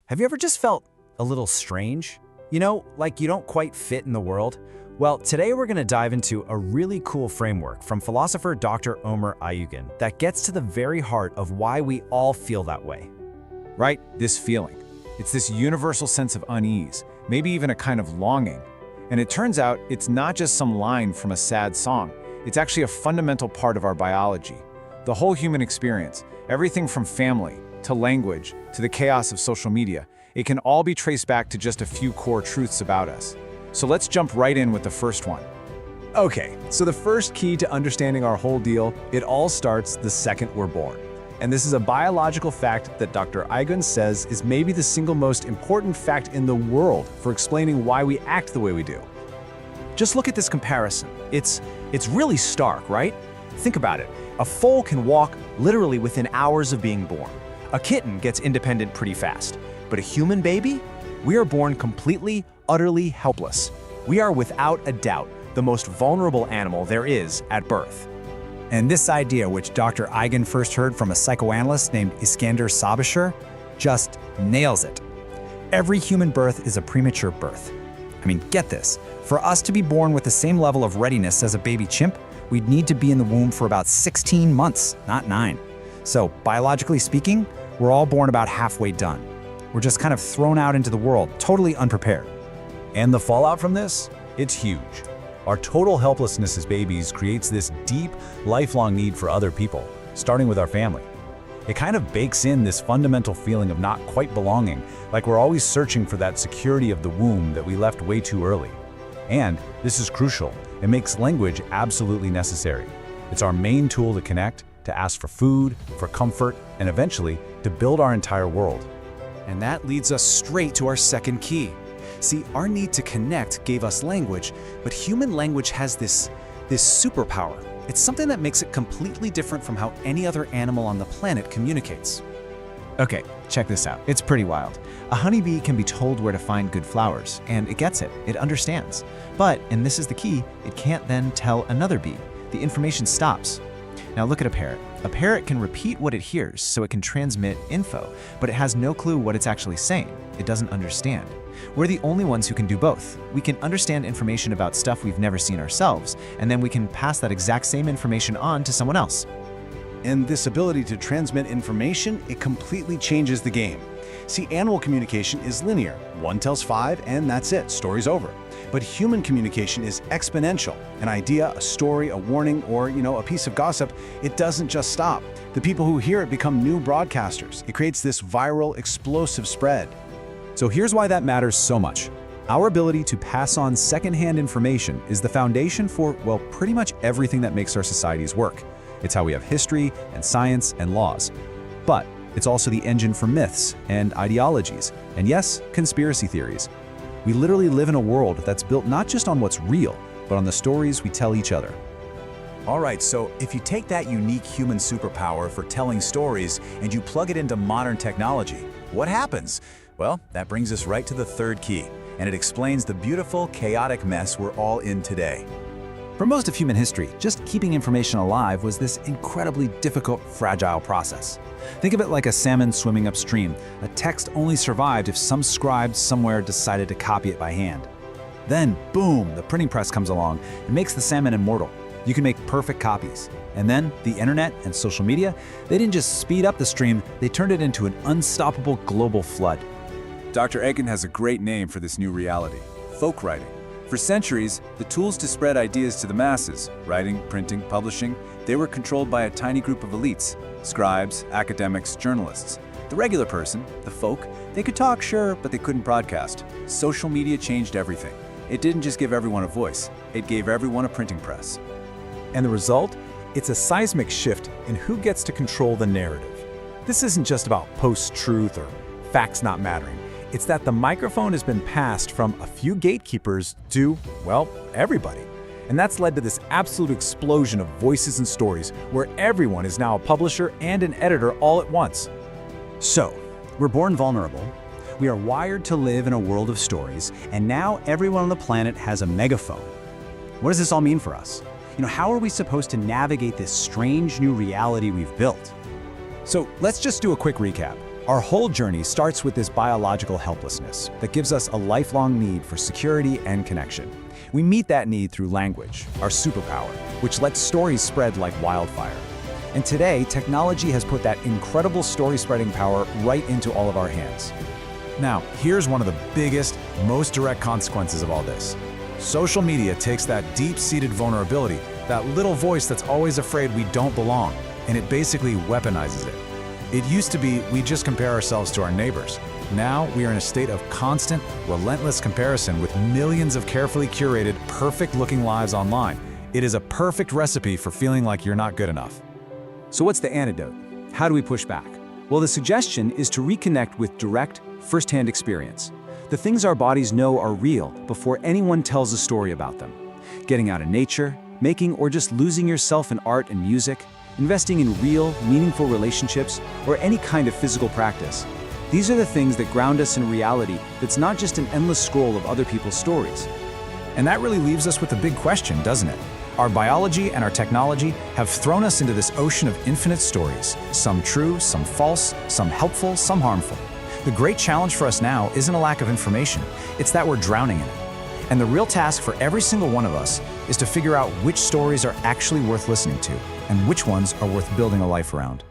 Have you ever just felt a little strange? You know, like you don't quite fit in the world? Well, today we're going to dive into a really cool framework from philosopher Dr. Omer Ayugan that gets to the very heart of why we all feel that way. Right? This feeling. It's this universal sense of unease, maybe even a kind of longing. And it turns out it's not just some line from a sad song. It's actually a fundamental part of our biology. The whole human experience, everything from family to language to the chaos of social media, it can all be traced back to just a few core truths about us. So let's jump right in with the first one. Okay, so the first key to understanding our whole deal, it all starts the second we're born. And this is a biological fact that Dr. Ayugan says is maybe the single most important fact in the world for explaining why we act the way we do. Just look at this comparison. It's really stark, right? Think about it. A foal can walk literally within hours of being born. A kitten gets independent pretty fast. But a human baby? We are born completely, utterly helpless. We are without a doubt the most vulnerable animal there is at birth. And this idea, which Dr. Ayugan first heard from a psychoanalyst named Iskander Sabashir, just nails it. Every human birth is a premature birth. I mean, get this. For us to be born with the same level of readiness as a baby chimp, we'd need to be in the womb for about 16 months, not 9. So, biologically speaking, we're all born about halfway done. We're just kind of thrown out into the world, totally unprepared. And the fallout from this? It's huge. Our total helplessness as babies creates this deep, lifelong need for other people, starting with our family. It kind of bakes in this fundamental feeling of not quite belonging, like we're always searching for that security of the womb that we left way too early. And this is crucial. It makes language absolutely necessary. It's our main tool to connect, to ask for food, for comfort, and eventually to build our entire world. And that leads us straight to our second key. See, our need to connect gave us language, but human language has this superpower. It's something that makes it completely different from how any other animal on the planet communicates. Okay, check this out. It's pretty wild. A honeybee can be told where to find good flowers, and it gets it. It understands. But, and this is the key, it can't then tell another bee. The information stops. Now look at a parrot. A parrot can repeat what it hears, so it can transmit info, but it has no clue what it's actually saying. It doesn't understand. We're the only ones who can do both. We can understand information about stuff we've never seen ourselves, and then we can pass that exact same information on to someone else. And this ability to transmit information, it completely changes the game. See, animal communication is linear. 1 tells 5, and that's it, story's over. But human communication is exponential. An idea, a story, a warning, or, a piece of gossip, it doesn't just stop. The people who hear it become new broadcasters. It creates this viral, explosive spread. So here's why that matters so much. Our ability to pass on secondhand information is the foundation for, well, pretty much everything that makes our societies work. It's how we have history and science and laws. But it's also the engine for myths and ideologies, and yes, conspiracy theories. We literally live in a world that's built not just on what's real, but on the stories we tell each other. All right, so if you take that unique human superpower for telling stories and you plug it into modern technology, what happens? Well, that brings us right to the third key, and it explains the beautiful, chaotic mess we're all in today. For most of human history, just keeping information alive was this incredibly difficult, fragile process. Think of it like a salmon swimming upstream. A text only survived if some scribe somewhere decided to copy it by hand. Then, boom, the printing press comes along and makes the salmon immortal. You can make perfect copies. And then, the internet and social media, they didn't just speed up the stream, they turned it into an unstoppable global flood. Dr. Ayugan has a great name for this new reality: folk writing. For centuries, the tools to spread ideas to the masses, writing, printing, publishing, they were controlled by a tiny group of elites: scribes, academics, journalists. The regular person, the folk, they could talk, sure, but they couldn't broadcast. Social media changed everything. It didn't just give everyone a voice, it gave everyone a printing press. And the result? It's a seismic shift in who gets to control the narrative. This isn't just about post-truth or facts not mattering. It's that the microphone has been passed from a few gatekeepers to, well, everybody. And that's led to this absolute explosion of voices and stories where everyone is now a publisher and an editor all at once. So, we're born vulnerable. We are wired to live in a world of stories, and now everyone on the planet has a megaphone. What does this all mean for us? How are we supposed to navigate this strange new reality we've built? So let's just do a quick recap. Our whole journey starts with this biological helplessness that gives us a lifelong need for security and connection. We meet that need through language, our superpower, which lets stories spread like wildfire. And today, technology has put that incredible story-spreading power right into all of our hands. Now, here's one of the biggest, most direct consequences of all this. Social media takes that deep-seated vulnerability, that little voice that's always afraid we don't belong, and it basically weaponizes it. It used to be we just compare ourselves to our neighbors. Now we are in a state of constant, relentless comparison with millions of carefully curated, perfect-looking lives online. It is a perfect recipe for feeling like you're not good enough. So what's the antidote? How do we push back? Well, the suggestion is to reconnect with direct, first-hand experience. The things our bodies know are real before anyone tells a story about them. Getting out in nature, making or just losing yourself in art and music, investing in real, meaningful relationships, or any kind of physical practice. These are the things that ground us in reality that's not just an endless scroll of other people's stories. And that really leaves us with a big question, doesn't it? Our biology and our technology have thrown us into this ocean of infinite stories, some true, some false, some helpful, some harmful. The great challenge for us now isn't a lack of information, it's that we're drowning in it. And the real task for every single one of us is to figure out which stories are actually worth listening to and which ones are worth building a life around.